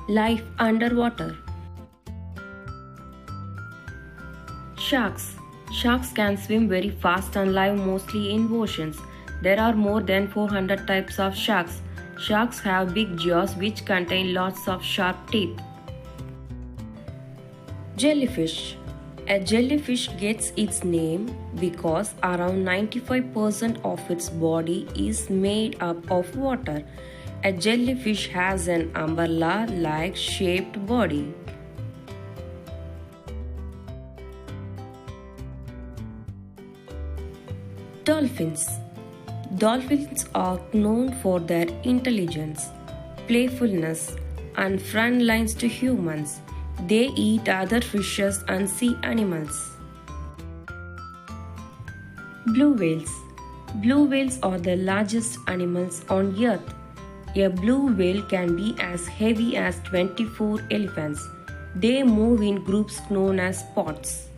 Life underwater. Sharks. Sharks can swim very fast and live mostly in oceans. There are more than 400 types of sharks. Sharks have big jaws which contain lots of sharp teeth. Jellyfish. A jellyfish gets its name because around 95% of its body is made up of water. A jellyfish has an umbrella-like shaped body. Dolphins. Dolphins are known for their intelligence, playfulness, and friendly lines to humans. They eat other fishes and sea animals. Blue whales. Blue whales are the largest animals on earth. A blue whale can be as heavy as 24 elephants. They move in groups known as pods.